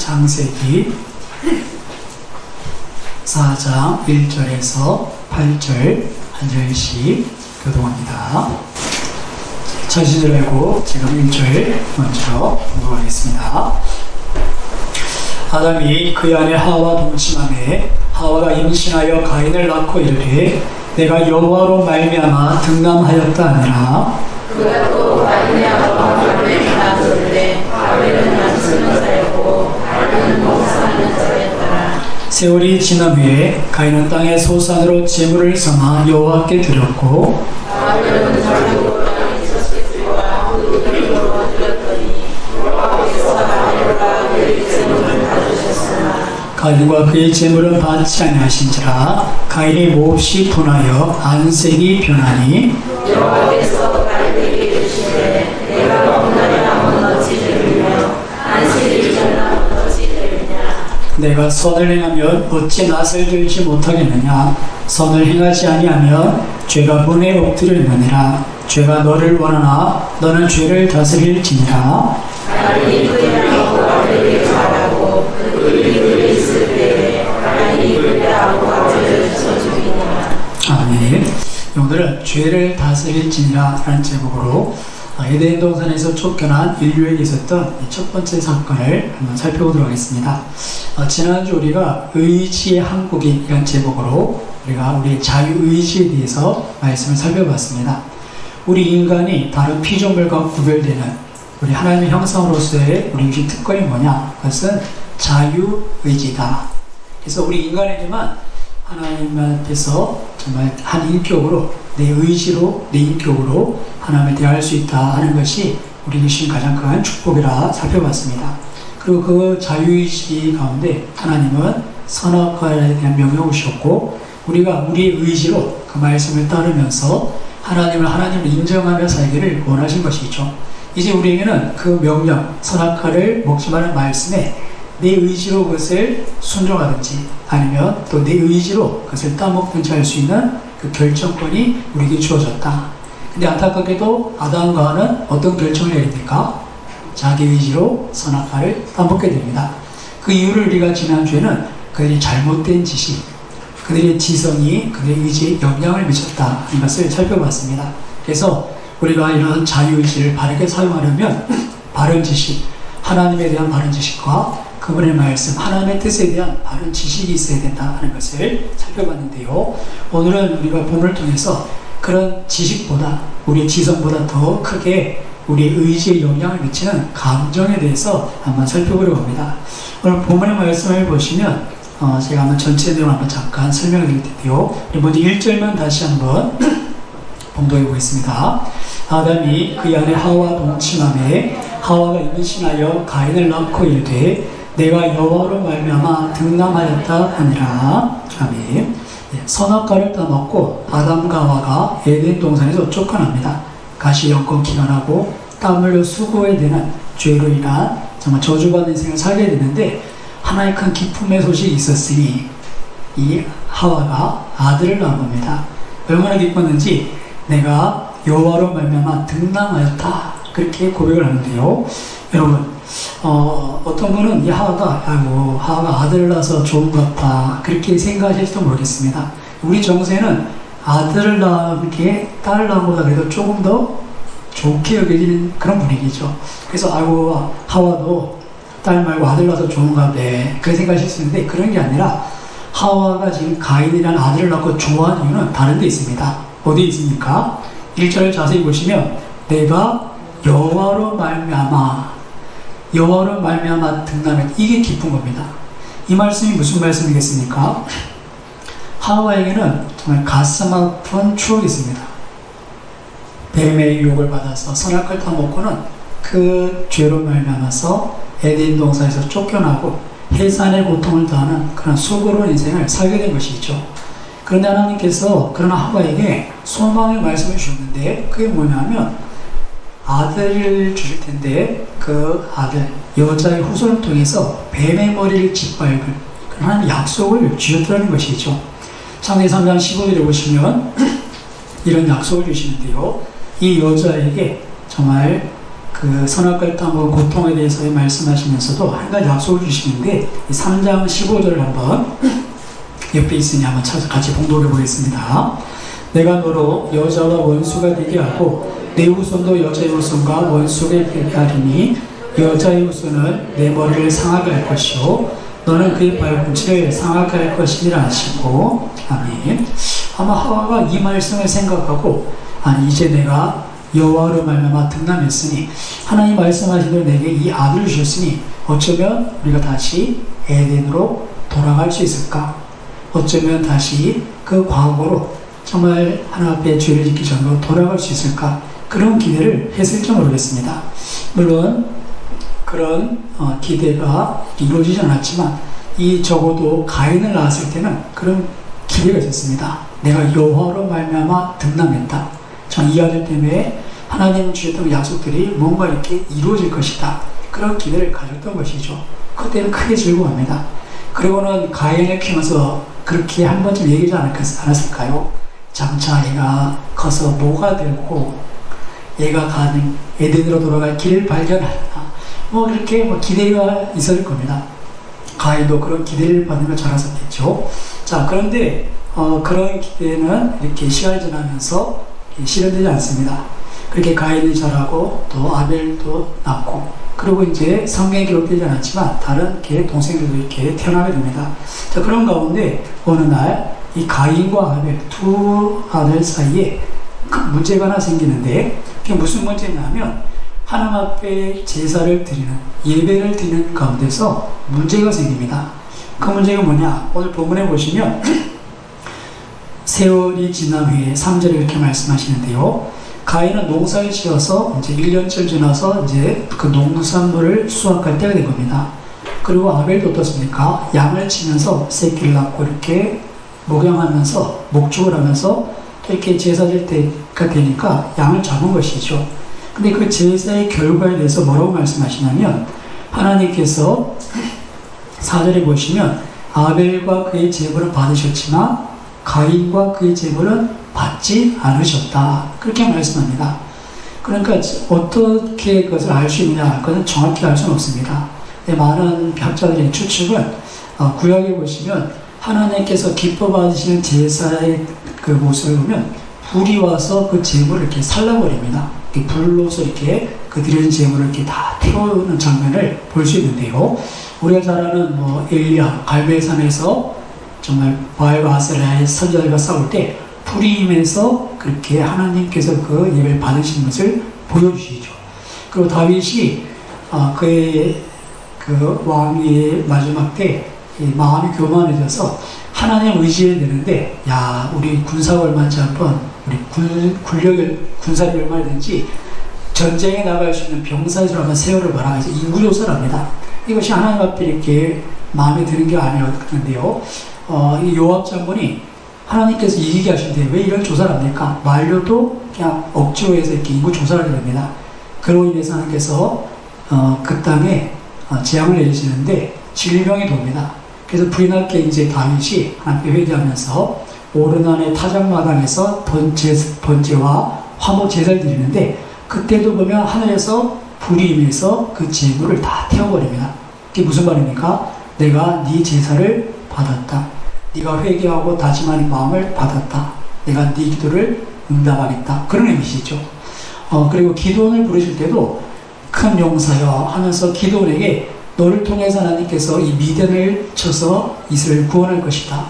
창세기 4장 1절에서 8절 한 절씩 교독합니다. 자신을 알고 지금 1절 먼저 공부하겠습니다. 아담이 그 아내 하와 동침하매 하와가 임신하여 가인을 낳고 이르되 내가 여호와로 말미암아 등남하였다 하니라. 그가 또 가인의 아버지를 낳았으되 아벨은 안쓰는 자였고 가인은 목사하는 자였더라. 세월이 지난 후에 가인은 땅의 소산으로 제물을 삼아 여호와께 드렸고 아벨은 자기 고향 이삭과 그 이름으로 드렸더니 여호와께서 아벨과 그의 제물을 받으셨으나 가인과 그의 제물은 받지 아니하신지라. 가인이 몹시 분하여 안색이 변하니 여호와께서 가인에게 이르시되 내가 먹는 나무는 어찌 되느냐 안식이 변하면 어찌 되느냐. 내가 선을 행하면 어찌 낯을 들지 못하겠느냐. 선을 행하지 아니하면 죄가 문에 엎드렸느니라. 죄가 너를 원하나 너는 죄를 다스릴지니라. 가인이 그의 아버지와 아벨에게 말하고 그들이 그에 있을 때에 가인이 그의 아버지와 아벨을 쳐 죽이니라. 아멘. 오늘은 죄를 다스릴지니라 라는 제목으로 에덴 동산에서 쫓겨난 인류에게 있었던 첫 번째 사건을 한번 살펴보도록 하겠습니다. 지난주 우리가 의지의 한국인이라는 제목으로 우리가 우리의 자유의지에 대해서 말씀을 살펴봤습니다. 우리 인간이 다른 피조물과 구별되는 우리 하나님의 형상으로서의 우리 유신 특권이 뭐냐? 그것은 자유의지다. 그래서 우리 인간에게만 하나님 앞에서 정말 한 인격으로 내 의지로 내 인격으로 하나님을 대할 수 있다 하는 것이 우리에게 주신 가장 큰 축복이라 살펴봤습니다. 그리고 그 자유의지 가운데 하나님은 선악과에 대한 명령을 주셨고 우리가 우리의 의지로 그 말씀을 따르면서 하나님을 인정하며 살기를 원하신 것이죠. 이제 우리에게는 그 명령, 선악과를 먹지 말라는 말씀에 내 의지로 그것을 순종하든지 아니면 또 내 의지로 그것을 따먹든지 할 수 있는 그 결정권이 우리에게 주어졌다. 근데 안타깝게도 아담과 하와는 어떤 결정을 내립니까? 자기 의지로 선악과를 따먹게 됩니다. 그 이유를 우리가 지난주에는 그들이 잘못된 지식, 그들의 지성이 그들의 의지에 영향을 미쳤다 하는 것을 살펴봤습니다. 그래서 우리가 이런 자유의지를 바르게 사용하려면 바른 지식, 하나님에 대한 바른 지식과 그분의 말씀, 하나님의 뜻에 대한 바른 지식이 있어야 된다 하는 것을 살펴봤는데요. 오늘은 우리가 본문을 통해서 그런 지식보다 우리의 지성보다 더 크게 우리의 의지에 영향을 미치는 감정에 대해서 한번 살펴보려고 합니다. 오늘 본문의 말씀을 보시면 제가 한번 전체 내용을 한번 잠깐 설명을 드릴 텐데요. 먼저 1절만 다시 한번 봉독해 보겠습니다. 아담이 그 아내 하와 동침하매 하와가 임신하여 가인을 낳고 이르되 내가 여호와로 말미암아 등남하였다 하니라. 아멘. 선악과를 따먹고 아담과 하와가 에덴 동산에서 쫓겨납니다. 가시연권 기간하고 땀 흘려 수고해야 되는 죄로 인한 정말 저주받는 인생을 살게 되는데 하나의 큰 기쁨의 소식이 있었으니 이 하와가 아들을 낳은 겁니다. 얼마나 기뻤는지 내가 여호와로 말미암아 등남하였다 그렇게 고백을 하는데요. 여러분 어떤 분은 이 하와가 아들을 낳아서 좋은 것 같다 그렇게 생각하실지도 모르겠습니다. 우리 정서에는 아들을 낳은 게 딸을 낳은 것보다 그래도 조금 더 좋게 여겨지는 그런 분위기죠. 그래서 하와도 딸 말고 아들 낳아서 좋은가 보네 그렇게 생각하실 수 있는데 그런 게 아니라 하와가 지금 가인이라는 아들을 낳고 좋아하는 이유는 다른 데 있습니다. 어디에 있습니까? 1절을 자세히 보시면 내가 여호와로 말미암아 등남했 이게 기쁜 겁니다. 이 말씀이 무슨 말씀이겠습니까? 하와에게는 정말 가슴 아픈 추억이 있습니다. 뱀의 유혹을 받아서 선악과를 따먹고는 그 죄로 말미암아서 에덴 동산에서 쫓겨나고 해산의 고통을 당하는 그런 수고로운 인생을 살게 된 것이죠. 그런데 하나님께서 그런 하와에게 소망의 말씀을 주셨는데 그게 뭐냐면 아들을 주실 텐데 그 아들 여자의 후손을 통해서 뱀의 머리를 짓밟을 그런 약속을 주셨다는 것이죠. 창세기 3장 15절에 보시면 이런 약속을 주시는데요. 이 여자에게 정말 그 그 선악과를 따먹은 고통에 대해서 말씀하시면서도 한 가지 약속을 주시는데 3장 15절을 한번 옆에 있으니 한번 같이 봉독해 보겠습니다. 내가 너로 여자와 원수가 되게 하고 내 후손도 여자의 후손과 원수가 되게 하리니 여자의 후손은 내 머리를 상하게 할 것이요 너는 그의 발꿈치를 상하게 할 것이니라 하시고 아멘. 아마 하와가 이 말씀을 생각하고 이제 내가 여호와로 말미암아 등남했으니 하나님 말씀하신 대로 내게 이 아들을 주셨으니 어쩌면 우리가 다시 에덴으로 돌아갈 수 있을까? 어쩌면 다시 그 과거로 정말 하나님 앞에 죄를 짓기 전으로 돌아갈 수 있을까? 그런 기대를 했을지 모르겠습니다. 물론 그런 기대가 이루어지지 않았지만 적어도 가인을 낳았을 때는 그런 기대가 있었습니다. 내가 여호와로 말미암아 등남했다. 전 이 아들 때문에 하나님 주셨던 약속들이 뭔가 이렇게 이루어질 것이다. 그런 기대를 가졌던 것이죠. 그때는 크게 즐거워합니다. 그리고는 가인을 키우면서 그렇게 한 번쯤 얘기하지 않았을까요? 장차 얘가 커서 뭐가 되고 얘가 가는 에덴으로 돌아갈 길을 발견하다. 그렇게 기대가 있을 겁니다. 가인도 그런 기대를 받으며 자랐었겠죠. 자, 그런데 그런 기대는 이렇게 시간이 지나면서 실현되지 않습니다. 그렇게 가인이 자라고 또 아벨도 낳고 그리고 이제 성경에 기록되지 않았지만 다른 동생들도 이렇게 태어나게 됩니다. 자, 그런 가운데 어느 날 이 가인과 아벨 두 아들 사이에 큰 문제가 하나 생기는데 그게 무슨 문제냐면 하나님 앞에 제사를 드리는 예배를 드리는 가운데서 문제가 생깁니다. 그 문제가 뭐냐? 오늘 본문에 보시면 세월이 지난 후에 3절에 이렇게 말씀하시는데요. 가인은 농사를 지어서 이제 1년쯤 지나서 이제 그 농산물을 수확할 때가 된 겁니다. 그리고 아벨도 어떻습니까? 양을 치면서 새끼를 낳고 이렇게 목양하면서 목축을 하면서 이렇게 제사 질 때가 되니까 양을 잡은 것이죠. 근데 그 제사의 결과에 대해서 뭐라고 말씀하시냐면 하나님께서 4절에 보시면 아벨과 그의 제물을 받으셨지만 가인과 그의 제물은 받지 않으셨다. 그렇게 말씀합니다. 그러니까 어떻게 그것을 알 수 있느냐? 그것은 정확히 알 수는 없습니다. 많은 학자들의 추측은 구약에 보시면 하나님께서 기뻐 받으시는 제사의 그 모습을 보면 불이 와서 그 제물을 이렇게 살라버립니다. 불로서 이렇게 그 드려진 제물을 이렇게 다 태우는 장면을 볼 수 있는데요. 우리가 잘 아는 엘리야 갈멜산에서 정말 바알과 아세라의 선지자들과 싸울 때 불이 임해서 그렇게 하나님께서 그 예배를 받으신 것을 보여주시죠. 그리고 다윗이 그의 그 왕위의 마지막 때 마음이 교만해져서 하나님 의지해야 되는데 우리 군사가 얼마인지 한번 우리 군사력이 얼마나 되는지 전쟁에 나갈 수 있는 병사의 수를 한번 세월을 말하면서 인구조사를 합니다. 이것이 하나님 앞에 이렇게 마음에 드는 게 아니었는데요. 이 요압 장군이 하나님께서 이기게 하신데 왜 이런 조사를 합니까? 말려도 그냥 억지로 해서 이렇게 인구 조사를 하게 됩니다. 그로 인해서 하나님께서 그 땅에 재앙을 내리시는데 질병이 돕니다. 그래서 부인할게 이제 다윗이 하나님께 회개하면서 오르난의 타작마당에서 번제와 화목 제사를 드리는데 그때도 보면 하늘에서 불이 임해서 그 제물을 다 태워버립니다. 이게 무슨 말입니까? 내가 네 제사를 받았다. 네가 회개하고 다짐하는 마음을 받았다. 내가 네 기도를 응답하겠다. 그런 의미시죠. 그리고 기도원을 부르실 때도 큰 용사여 하면서 기도원에게 너를 통해서 하나님께서 이 미디안을 쳐서 이스라엘을 구원할 것이다.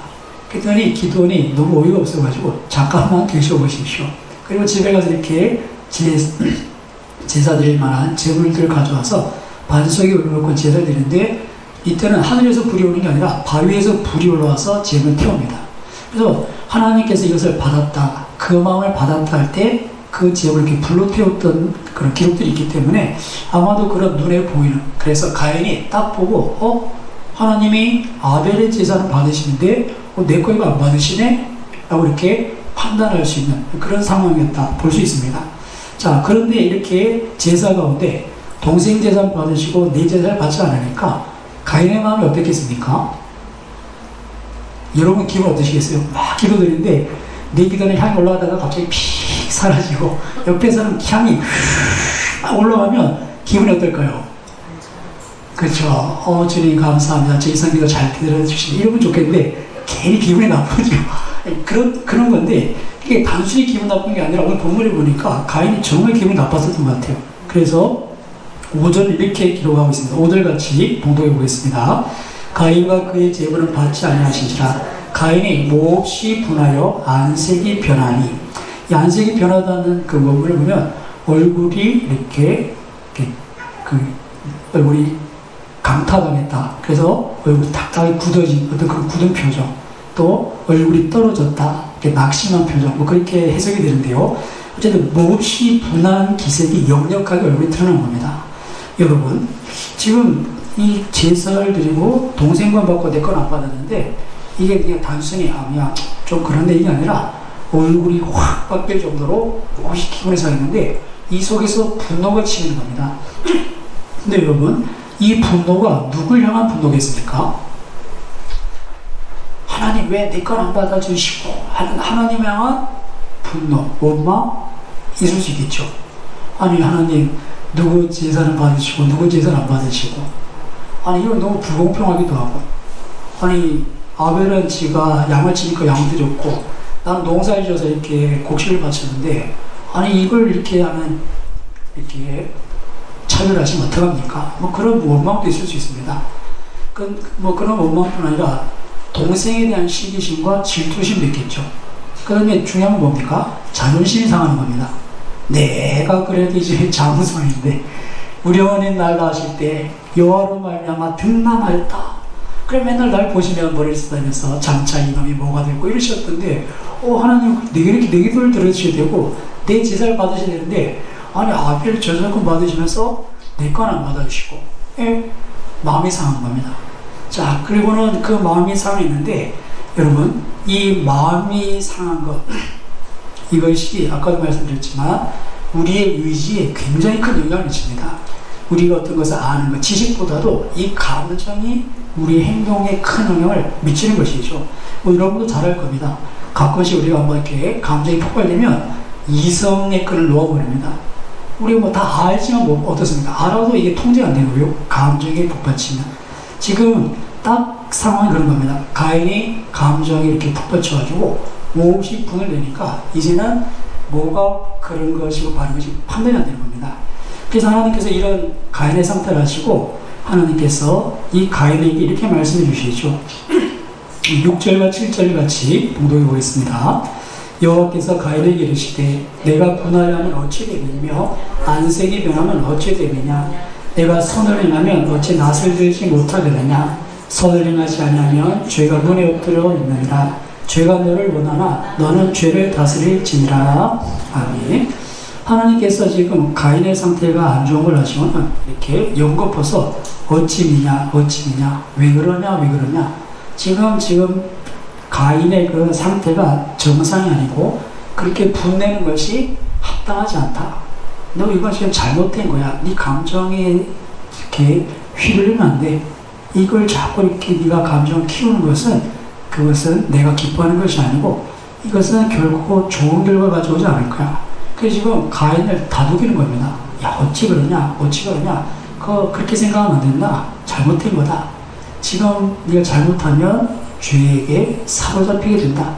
그랬더니 기도원이 너무 어이가 없어가지고 잠깐만 계셔보십시오. 그리고 집에 가서 이렇게 제사 드릴 만한 제물들을 가져와서 반석에 올려놓고 제사 드리는데 이때는 하늘에서 불이 오는 게 아니라 바위에서 불이 올라와서 제물을 태웁니다. 그래서 하나님께서 이것을 받았다, 그 마음을 받았다 할 때 그 제물을 이렇게 불로 태웠던 그런 기록들이 있기 때문에 아마도 그런 눈에 보이는, 그래서 가인이 딱 보고 하나님이 아벨의 제사를 받으시는데 내 거 이거 안 받으시네? 라고 이렇게 판단할 수 있는 그런 상황이었다 볼 수 있습니다. 자, 그런데 이렇게 제사 가운데 동생 제사를 받으시고 내 제사를 받지 않으니까 가인의 마음이 어떻겠습니까? 여러분 기분 어떠시겠어요? 막 기도드리는데 내 기도는 향이 올라가다가 갑자기 픽 사라지고 옆에서는 향이 쫙 올라가면 기분이 어떨까요? 그렇죠. 주님 감사합니다. 제 이상기도 잘 들어주시네. 이러면 좋겠는데 괜히 기분이 나쁘죠. 그런 건데 이게 단순히 기분 나쁜 게 아니라 오늘 본문을 보니까 가인이 정말 기분이 나빴었던 것 같아요. 그래서 5절 이렇게 기록하고 있습니다. 5절 같이 봉독해 보겠습니다. 가인과 그의 제물은 받지 아니하신지라 가인이 몹시 분하여 안색이 변하니, 이 안색이 변하다는 그 원문을 보면 얼굴이 이렇게 얼굴이 강타당했다. 그래서 얼굴이 탁탁이 굳어진 어떤 그런 굳은 표정, 또 얼굴이 떨어졌다. 이렇게 낙심한 표정, 뭐 그렇게 해석이 되는데요. 어쨌든 몹시 분한 기색이 역력하게 얼굴에 드러난 겁니다. 여러분, 지금 이 제사를 드리고 동생만 받고 내 건 안 받았는데 이게 그냥 단순히 그냥 좀 그런데 이게 아니라 얼굴이 확 바뀔 정도로 몹시 기분이 상했는데 이 속에서 분노가 치는 겁니다. 근데 여러분, 이 분노가 누굴 향한 분노겠습니까? 하나님 왜 내 건 안 받아주시고, 하나님 향한 분노, 원망 있을 수 있겠죠. 아니 하나님 누구 제사는 받으시고 누구 제사는 안 받으시고, 아니 이건 너무 불공평하기도 하고, 아니 아벨은 지가 양을 치니까 양 드렸고 나는 농사를 지어서 이렇게 곡식을 바쳤는데, 아니 이걸 이렇게 하면 이렇게 차별하시면 어떡합니까? 뭐 그런 원망도 있을 수 있습니다. 뭐 그런 원망뿐 아니라 동생에 대한 시기심과 질투심도 있겠죠. 그 다음에 중요한 건 뭡니까? 자존심이 상하는 겁니다. 내가 그래도 이제 자무성인데 우리 어머니 날 낳으실 때 여호와로 말미암아 등남하였다. 그래 맨날 날 보시면 머리를 쓰다면서 장차 이놈이 뭐가 되고 이러셨던데, 하나님 내게 이렇게 내 기도를 들어주셔야 되고 내 제사를 받으셔야 되는데, 아니 아벨 저작권 받으시면서 내 건 안 받아주시고, 마음이 상한 겁니다. 자, 그리고는 그 마음이 상했는데, 여러분 이 마음이 상한 것, 이것이 아까도 말씀드렸지만 우리의 의지에 굉장히 큰 영향을 미칩니다. 우리가 어떤 것을 아는 것, 지식보다도 이 감정이 우리 행동에 큰 영향을 미치는 것이죠. 뭐 여러분도 잘 알 겁니다. 가끔씩 우리가 뭐 이렇게 감정이 폭발되면 이성의 끈을 놓아버립니다. 우리가 뭐 다 알지만 뭐 어떻습니까? 알아도 이게 통제가 안 되는 거예요. 감정이 폭발치면. 지금 딱 상황이 그런 겁니다. 가인이 감정이 이렇게 폭발쳐가지고 몹시 분을 내니까 이제는 뭐가 그런 것이고 바른 것이 판단이 안 되는 겁니다. 그래서 하나님께서 이런 가인의 상태를 하시고 하나님께서 이 가인에게 이렇게 말씀해 주시죠. 6절과 7절 같이 봉독해 보겠습니다. 여호와께서 가인에게 이르시되 내가 분하려면 어찌 되겠며 안색이 변하면 어찌 되겠냐. 내가 선을 행하면 어찌 낯을 들지 못하겠느냐. 선을 행하지 않으면 죄가 눈에 엎드려 있느니라. 죄가 너를 원하나 너는 죄를 다스릴지니라. 아멘. 하나님께서 지금 가인의 상태가 안 좋은 걸 아시면 이렇게 연거푸서 어찌 미냐 왜 그러냐 지금 가인의 그 상태가 정상이 아니고 그렇게 분내는 것이 합당하지 않다. 너 이건 지금 잘못된 거야. 네 감정에 이렇게 휘둘리면 안 돼. 이걸 자꾸 이렇게 네가 감정을 키우는 것은 그것은 내가 기뻐하는 것이 아니고 이것은 결코 좋은 결과 가져오지 않을 거야. 그래서 지금 가인을 다독이는 겁니다. 야 어찌 그러냐 그렇게 생각하면 안 된다. 잘못된 거다. 지금 네가 잘못하면 죄에게 사로잡히게 된다.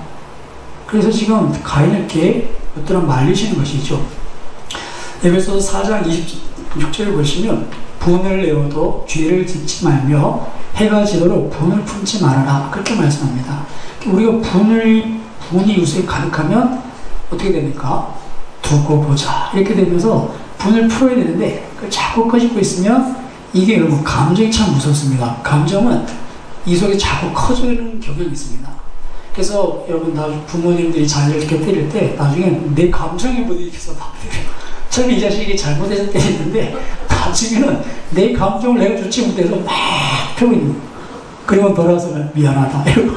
그래서 지금 가인을 이렇게 어떤 말리시는 것이죠. 에베소서 4장 26절을 보시면 분을 내어도 죄를 짓지 말며 해가 지도록 분을 품지 말아라. 그렇게 말씀합니다. 우리가 분이 요새 가득하면 어떻게 됩니까? 두고 보자. 이렇게 되면서 분을 풀어야 되는데 그걸 자꾸 꺼집고 있으면 이게 여러분 감정이 참 무섭습니다. 감정은 이 속에 자꾸 커지는 경향이 있습니다. 그래서 여러분 나중에 부모님들이 자녀를 이렇게 때릴 때 나중에 내 감정에 못 일으켜서 막 때려요. 처음에 이 자식이 잘못해서 때리는데 나중에는 내 감정을 내가 좋지 못해서 막 펴고 있는 거예요. 그러면 돌아서는 미안하다 이러고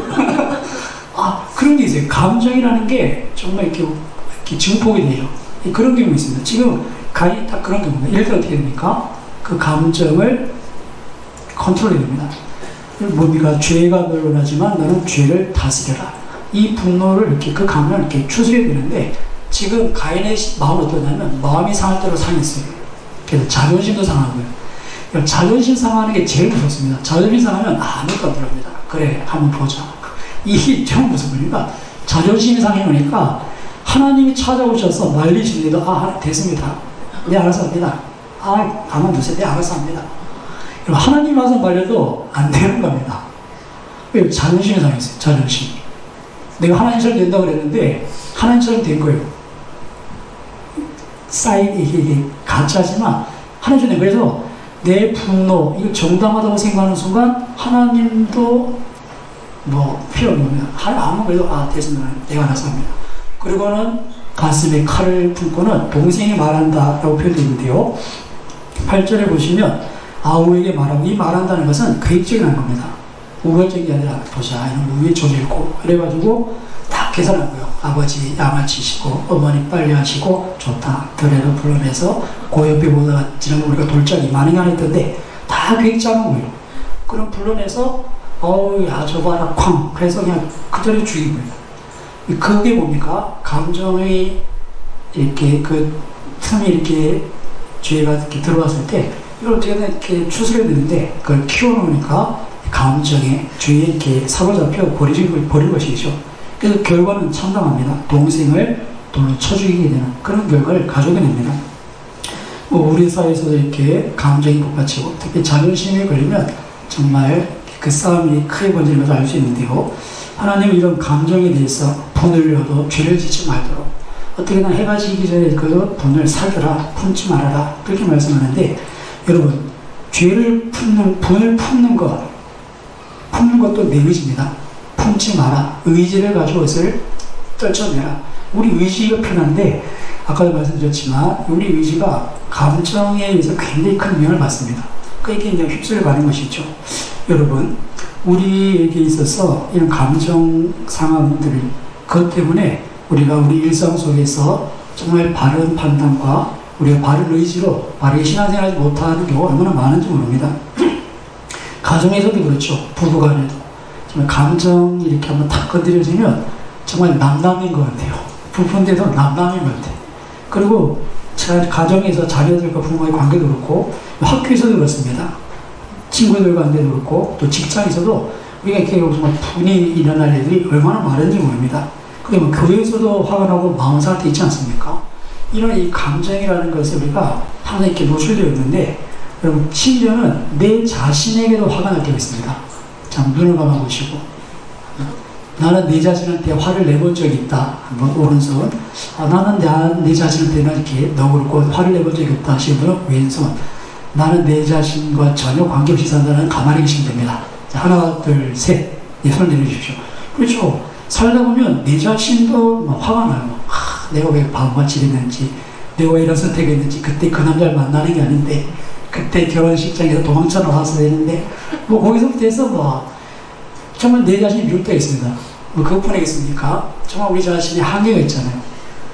그런 게 있어요. 감정이라는 게 정말 이렇게 증폭이 돼요. 그런 경우가 있습니다. 지금 가인이 딱 그런 경우입니다. 예를 들어 어떻게 됩니까? 그 감정을 컨트롤해야 됩니다. 뭡니까? 죄가 널 원하지만 너는 죄를 다스려라. 이 분노를 이렇게 그 감정을 이렇게 추스려야 되는데 지금 가인의 마음은 어떠냐면 마음이 상할 대로 상했어요. 그래서 자존심도 상하고요. 자존심 상하는 게 제일 무섭습니다. 자존심 상하면 아무것도 안 들어옵니다. 그래, 한번 보자. 이게 좀 무슨 말입니까? 자존심이 상해오니까 하나님이 찾아오셔서 말리십니다. 하나님 됐습니다. 네, 알아서 합니다. 가만두세요. 네, 알아서 합니다. 하나님 와서 말려도 안 되는 겁니다. 왜? 자존심이 상했어요. 자존심. 내가 하나님처럼 된다고 그랬는데 하나님처럼 된 거예요. 이게 가짜지만 하나님처럼 된 거예요. 그래서 내 분노, 이거 정당하다고 생각하는 순간 하나님도 필요 없는 겁니다. 아무 그래도 됐습니다. 내가 알아서 합니다. 그리고는 가슴에 칼을 품고는 동생이 말한다라고 표현되어 있는데요. 8절에 보시면 아우에게 말하고, 이 말한다는 것은 계획적인 겁니다. 우월적이 아니라 보자, 이런 위에 좀 읽고 그래가지고 다 계산하고요. 아버지 양아치시고 어머니 빨리 하시고 좋다. 들에도 불러내서 고요비 보다가 지난 우리가 돌짝이 많이 안 했던데 다 계획 짜는 거예요. 그럼 불러내서 야 저거 하나 쾅 그래서 그냥 그 자리에 죽인 거예요. 그게 뭡니까? 감정이 이렇게 그 틈이 이렇게 죄가 이렇게 들어왔을 때 이걸 어떻게든 이렇게 추스려 내는데 그걸 키워놓으니까 감정에 죄에 이렇게 사로잡혀 버린 것이죠. 그래서 결과는 참담합니다. 동생을 돌로 쳐 죽이게 되는 그런 결과를 가져오게 됩니다. 우리 사회에서도 이렇게 감정이 복받치고 특히 자존심에 걸리면 정말 그 싸움이 크게 번지는 것을 알 수 있는데요. 하나님은 이런 감정에 대해서 분을 얻어 죄를 짓지 말도록 어떻게든 해가 지기 전에 그 분을 살더라, 품지 말아라 그렇게 말씀하는데, 여러분 죄를 분을 품는 것도 내 의지입니다. 품지 마라. 의지를 가지고 그것을 떨쳐내라. 우리 의지가 편한데 아까도 말씀드렸지만 우리 의지가 감정에 의해서 굉장히 큰 영향을 받습니다. 그게 이제 휩쓸려 가는 것이죠. 여러분, 우리에게 있어서 이런 감정 상황들, 그것 때문에 우리가 우리 일상 속에서 정말 바른 판단과 우리가 바른 의지로 바르게 신앙생활하지 못하는 경우가 얼마나 많은지 모릅니다. 가정에서도 그렇죠. 부부간에도 정말 감정이 이렇게 한번 탁 건드려지면 정말 남남인 것 같아요. 부부인데도 남남인 것 같아요. 그리고 가정에서 자녀들과 부모의 관계도 그렇고 학교에서도 그렇습니다. 친구들 관계도 그렇고 또 직장에서도 우리가 이렇게 정말 분이 일어날 일이 얼마나 많은지 모릅니다. 그리고 교회에서도 화가 나고 마음 상할 때 있지 않습니까? 이런 이 감정이라는 것에 우리가 항상 이렇게 노출되어 있는데, 여러분 심지어는 내 자신에게도 화가 날 때가 있습니다. 자, 눈을 감아보시고 나는 내 자신한테 화를 내본 적이 있다. 한번 오른손. 나는 내 자신한테는 이렇게 너그럽고 화를 내본 적이 없다 하시는 분은 왼손. 나는 내 자신과 전혀 관계없이 산다는 가만히 계시면 됩니다. 자, 하나, 둘, 셋. 손을 내려주십시오. 그렇죠. 살다 보면 내 자신도 화가 나요. 내가 왜 바보같이 됐는지, 내가 왜 이런 선택했는지, 그때 그 남자를 만나는 게 아닌데, 그때 결혼식장에서 도망쳐 나와서 되는데, 거기서부터 해서 정말 내 자신이 미울 때가 있습니다. 그것뿐이겠습니까? 정말 우리 자신이 한계가 있잖아요.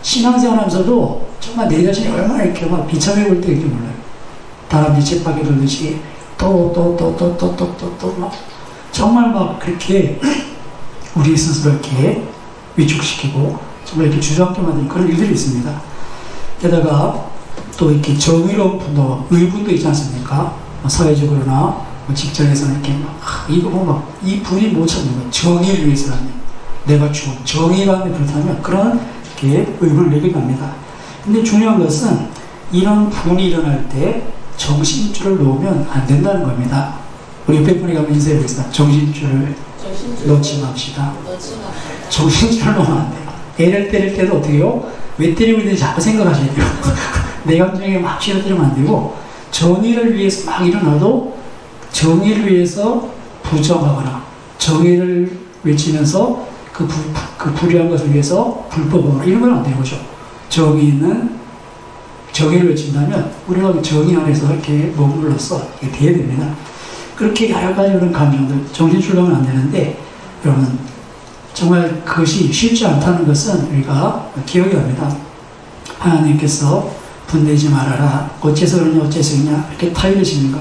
신앙생활 하면서도 정말 내 자신이 얼마나 이렇게 비참해 보일 때가 있는지 몰라요. 다람쥐 쳇바퀴 돌듯이 정말 그렇게 우리 스스로 이렇게 위축시키고 정말 이렇게 주저앉게 만드는 그런 일들이 있습니다. 게다가 또 이렇게 정의로운 분노, 의분도 있지 않습니까? 사회적으로나 직장에서는 이렇게 이 분이 못 참는 거예요. 정의를 위해서라면 내가 정의가 그렇다면 그런 이렇게 의분을 내기도 합니다. 근데 중요한 것은 이런 분이 일어날 때 정신줄을 놓으면 안 된다는 겁니다. 우리 옆에 분이 가면 인사해 보겠습니다. 정신줄을 놓지 맙시다. 정신줄을 놓으면 안 돼요. 애를 때릴 때도 어떻게 해요? 왜 때리고 있는지 자꾸 생각하셔야 돼요. 내 감정에 막 실어뜨리면 안 되고, 정의를 위해서 막 일어나도 정의를 위해서 부정하거나 정의를 외치면서 그 불의한 것을 위해서 불법으로 이런 건 안 되는 거죠. 정의를 외친다면 우리가 정의 안에서 이렇게 머물러서 이렇게 돼야 됩니다. 그렇게 여러 가지 그런 감정들, 정신줄놓으면 안 되는데, 여러분 정말 그것이 쉽지 않다는 것은 우리가 기억해야 합니다. 하나님께서 분내지 말아라. 어째서 그러냐 어째서 그러냐 이렇게 타이르시는가.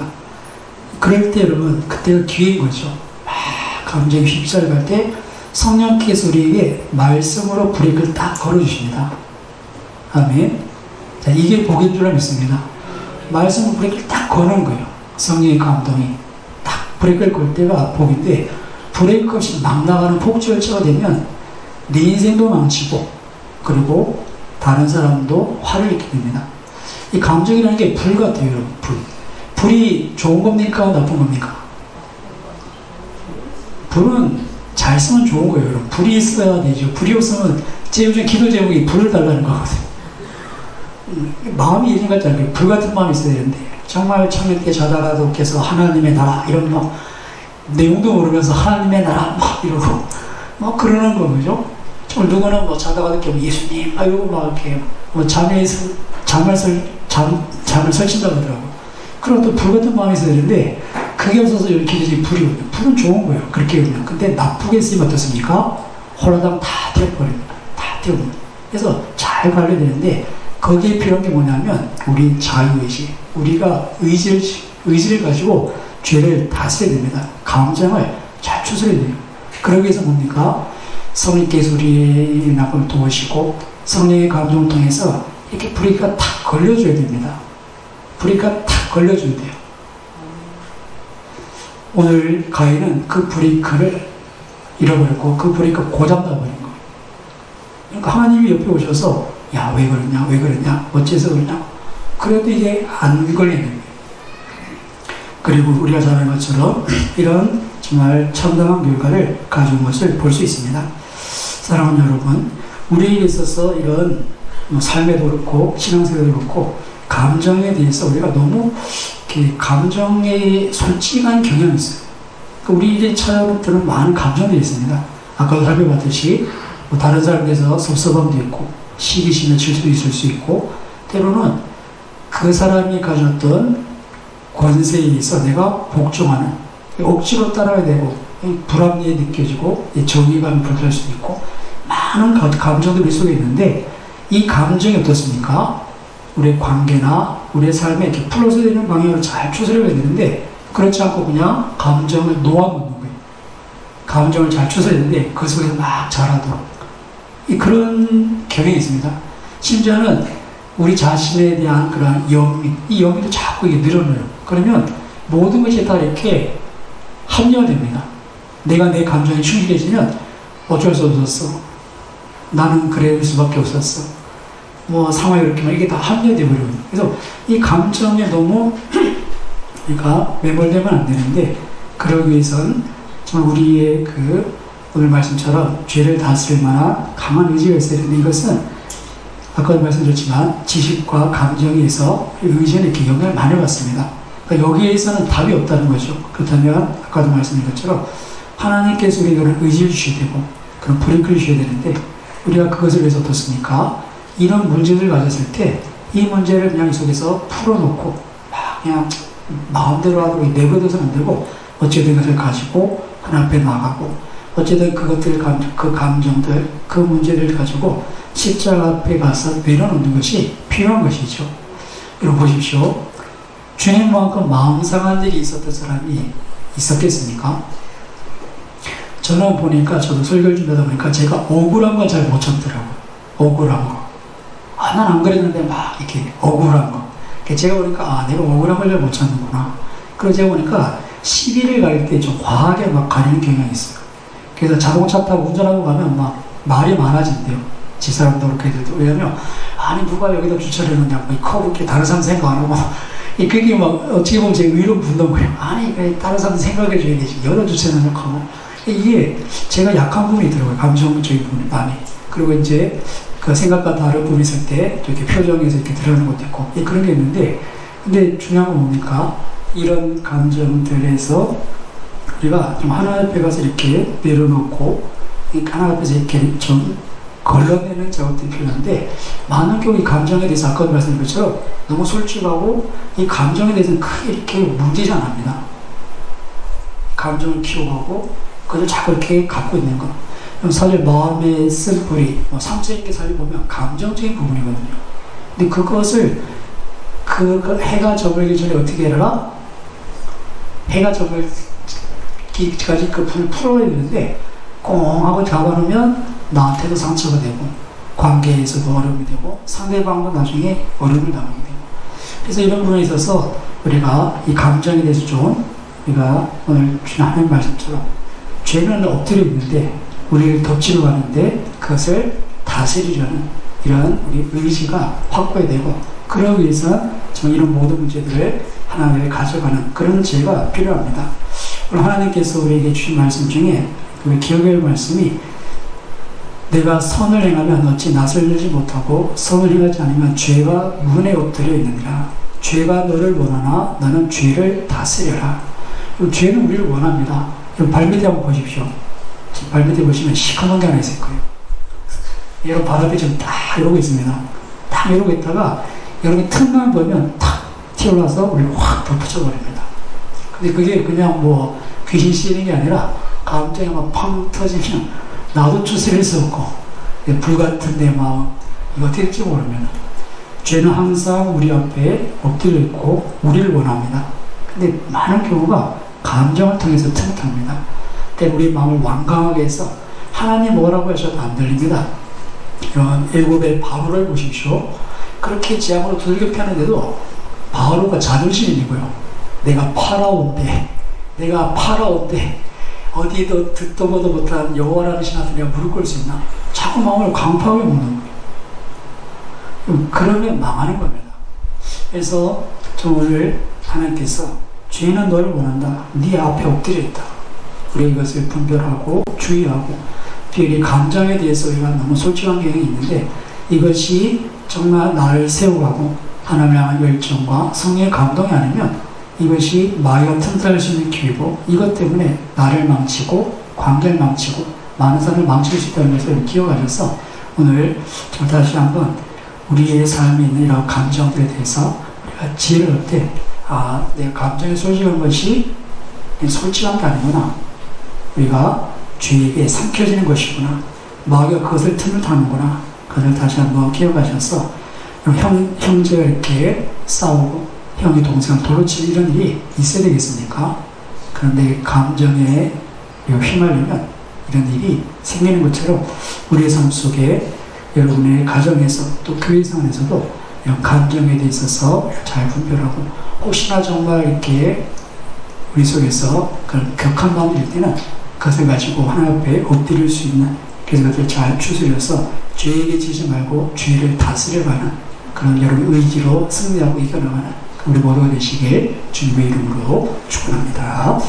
그럴 때 여러분 그때가 기회인 거죠. 막 감정이 휩싸려갈 때 성령께서 우리에게 말씀으로 브레이크를 딱 걸어주십니다. 아멘. 자, 이게 복인 줄 믿습니다. 말씀을 브레이크를 딱 거는 거예요. 성령의 감동이 딱 브레이크를 걸 때가 복인데, 브레이크 없이 막 나가는 폭주열차가 되면 내 인생도 망치고 그리고 다른 사람도 화를 입게 됩니다. 이 감정이라는 게 불 같아요, 여러분. 불이 좋은 겁니까? 나쁜 겁니까? 불은 잘 쓰면 좋은 거예요, 여러분. 불이 있어야 되죠. 불이 없으면 요즘 기도 제목이 불을 달라는 거거든요. 마음이 예전 같지 않아요. 불 같은 마음이 있어야 되는데, 정말 청년 때 자다가도 께서 하나님의 나라 이런 내용도 모르면서 하나님의 나라 이러고 그러는 거 그죠? 정말 누구는 자다가도 깨면 예수님 아이고 이렇게 잠을 설친다고 하더라고요. 그럼 또 불 같은 마음이 있어야 되는데, 그게 없어서 이렇게 기도지 불이 오면, 불은 좋은 거예요. 그렇게 오면. 근데 나쁘게 쓰면 어떻습니까? 홀라당 다 태워버립니다. 다 태워버립니다. 그래서 잘 관리해야 되는데, 거기에 필요한 게 뭐냐면 우리 자유의식, 우리가 의지를 가지고 죄를 다스려야 됩니다. 감정을 잘 추스려야 돼요. 그러기 위해서 뭡니까? 성령께서 우리의 나를 도우시고 성령의 감동을 통해서 이렇게 브레이크가 탁 걸려줘야 됩니다. 브레이크가 탁 걸려줘야 돼요. 오늘 가인은 그 브레이크를 잃어버렸고 그 브레이크가 고장나버린 거예요. 그러니까 하나님이 옆에 오셔서 야, 왜 그러냐, 어째서 그러냐. 그래도 이게 안 걸리는 거예요. 그리고 우리가 잘 아는 것처럼 이런 정말 참담한 결과를 가져온 것을 볼 수 있습니다. 사랑하는 여러분, 우리에게 있어서 이런 삶에도 그렇고 신앙생활에도 그렇고 감정에 대해서 우리가 너무 감정에 솔직한 경향이 있어요. 우리의 찾아오는 많은 감정들이 있습니다. 아까도 살펴봤듯이 다른 사람에 대해서 섭섭함도 있고 시기심에 질 수도 있을 수 있고, 때로는 그 사람이 가졌던 권세에 의해서 내가 복종하는, 억지로 따라야 되고 불합리에 느껴지고 정의감이 불편할 수도 있고 많은 감정들이 속에 있는데, 이 감정이 어떻습니까? 우리의 관계나 우리의 삶에 이렇게 풀어서 되는 방향으로 잘 추스려야 되는데, 그렇지 않고 그냥 감정을 놓아놓는 거예요. 감정을 잘 추스려야 되는데 그 속에서 막 자라도록 그런 경향이 있습니다. 심지어는 우리 자신에 대한 그런 영민, 이 영민도 자꾸 이게 늘어나요. 그러면 모든 것이 다 이렇게 합리화됩니다. 내가 내 감정에 충실해지면 어쩔 수 없었어. 나는 그럴 수밖에 없었어. 상황이 이렇게 이게 다 합리화돼 버리거든요. 그래서 이 감정에 너무 그러니까 매몰되면 안 되는데, 그러기 위해서는 정말 우리의 오늘 말씀처럼 죄를 다스릴 만한 강한 의지가 있어야 되는데, 이것은 아까도 말씀드렸지만 지식과 감정에 의해서 의지는 이렇게 영향을 많이 받습니다. 그러니까 여기에서는 답이 없다는 거죠. 그렇다면 아까도 말씀드린 것처럼 하나님께서 우리에게 의지를 주셔야 되고 그런 브레이크를 주셔야 되는데, 우리가 그것을 위해서 어떻습니까? 이런 문제를 가졌을 때 이 문제를 그냥 이 속에서 풀어놓고 막 그냥 마음대로 하고 내버려둬서는 안 되고, 어쨌든 그것을 가지고 하나님 앞에 나가고, 어쨌든 그 감정들, 그 문제를 가지고 십자가 앞에 가서 내려놓는 것이 필요한 것이죠. 여러분 보십시오. 주님만큼 마음 상한 일이 있었던 사람이 있었겠습니까? 저는 보니까, 저도 설교를 준비하다 보니까 제가 억울한 건 잘 못 참더라고요. 억울한 거. 난 안 그랬는데 막 이렇게 억울한 거. 제가 보니까 내가 억울한 걸 잘 못 참는구나. 그래서 제가 보니까 시비를 갈 때 좀 과하게 막 가리는 경향이 있어요. 그래서 자동차 타고 운전하고 가면 막 말이 많아진대요. 집사람도 그렇게 해도. 왜냐면 누가 여기다 주차를 해놓냐고, 이 커브 이렇게 다른 사람 생각 안 하고 그게 막 어떻게 보면 제 위로 붙는 거예요. 다른 사람 생각해 줘야 되지, 여기다 주차해놓냐고 하고. 이게 제가 약한 부분이 있더라고요. 감정적인 부분이 많이. 그리고 이제 그 생각과 다른 부분이 있을 때 이렇게 표정에서 이렇게 드러나는 것도 있고 그런 게 있는데, 근데 중요한 건 뭡니까? 이런 감정들에서 우리가 좀 하나님 앞에 가서 이렇게 내려놓고 하나님 앞에서 이렇게 좀 걸러내는 작업들이 필요한데, 많은 경우 이 감정에 대해서 아까도 말씀드린 것처럼 너무 솔직하고 이 감정에 대해서는 크게 이렇게 문제지 안 합니다. 감정을 키워가고 그걸 자꾸 이렇게 갖고 있는 거. 사실 마음의 쓴뿌리, 상처 있게 살펴보면 감정적인 부분이거든요. 근데 그것을 해가 저물기 전에 어떻게 해라? 해가 저물기까지 그 불을 풀어야 되는데, 꽁 하고 잡아놓으면 나한테도 상처가 되고 관계에서도 어려움이 되고 상대방도 나중에 어려움을 당하게 되고, 그래서 이런 부분에 있어서 우리가 이 감정에 대해서 좀 우리가 오늘 주신 하나님 말씀처럼 죄는 엎드려 있는데 우리를 덮치러 가는데 그것을 다스리려는 이런 우리 의지가 확보해야 되고, 그러기 위해서 좀 이런 모든 문제들을 하나님께 가져가는 그런 지혜가 필요합니다. 오늘 하나님께서 우리에게 주신 말씀 중에 우리 기억할 말씀이 내가 선을 행하면 어찌 낯을 들지 못하고 선을 행하지 않으면 죄가 문에 엎드려 있느니라. 죄가 너를 원하나 너는 죄를 다스려라. 죄는 우리를 원합니다. 발밑에 한번 보십시오. 발밑에 보시면 시커먼 게 하나 있을 거예요. 여러분 발 앞에 지금 딱 이러고 있습니다. 딱 이러고 있다가 여러분 틈만 보면 탁 튀어나와서 우리를 확 덮쳐버립니다. 근데 그게 그냥 뭐 귀신 씌이는 게 아니라 감정이 막 팡 터지면 나도 추스릴 수 없고 불같은 내 마음 이거 어떻게 될지 모릅니다. 죄는 항상 우리 앞에 엎드려 있고 우리를 원합니다. 근데 많은 경우가 감정을 통해서 틈탑니다. 때문에 우리 마음을 완강하게 해서 하나님 뭐라고 하셔도 안 들립니다. 이런 애굽의 바로를 보십시오. 그렇게 지향으로 두들겨 패는데도 바로가 자존심이고요. 내가 파라오인데 어디도 듣도 보도 못한 여호와라는 신 앞에 내가 무릎 꿇을 수 있나? 자꾸 마음을 강팍하게 먹는 거예요. 그러면 망하는 겁니다. 그래서 좀 오늘 하나님께서 죄는 너를 원한다. 네 앞에 엎드려 있다. 우리 이것을 분별하고 주의하고, 특히 감정에 대해서 우리가 너무 솔직한 경향이 있는데 이것이 정말 나를 세우고 하나님을 향한 열정과 성령의 감동이 아니면 이것이 마귀가 틈탈 수 있는 기회고, 이것 때문에 나를 망치고 관계를 망치고 많은 사람을 망칠 수 있다는 것을 기억하셔서 오늘 저 다시 한번 우리의 삶에 있는 이런 감정들에 대해서 우리가 지혜를 얻되, 내 감정에 솔직한 것이 솔직한 게 아니구나. 우리가 죄에게 삼켜지는 것이구나. 마귀가 그것을 틈을 타는구나. 그것을 다시 한번 기억하셔서 형제가 이렇게 싸우고 형이 동생을 돌로 치는 이런 일이 있어야 되겠습니까? 그런데 감정에 휘말리면 이런 일이 생기는 것처럼 우리의 삶 속에 여러분의 가정에서 또 교회 생활에서도 이런 감정에 대해 있어서 잘 분별하고, 혹시나 정말 이렇게 우리 속에서 그런 격한 마음이 들 때는 그것을 가지고 하나님 앞에 엎드릴 수 있는, 그래서 그것을 잘 추스려서 죄에게 지지 말고 죄를 다스려가는 그런 여러분 의지로 승리하고 이겨나가는 우리 모두가 되시길 주님의 이름으로 축원합니다.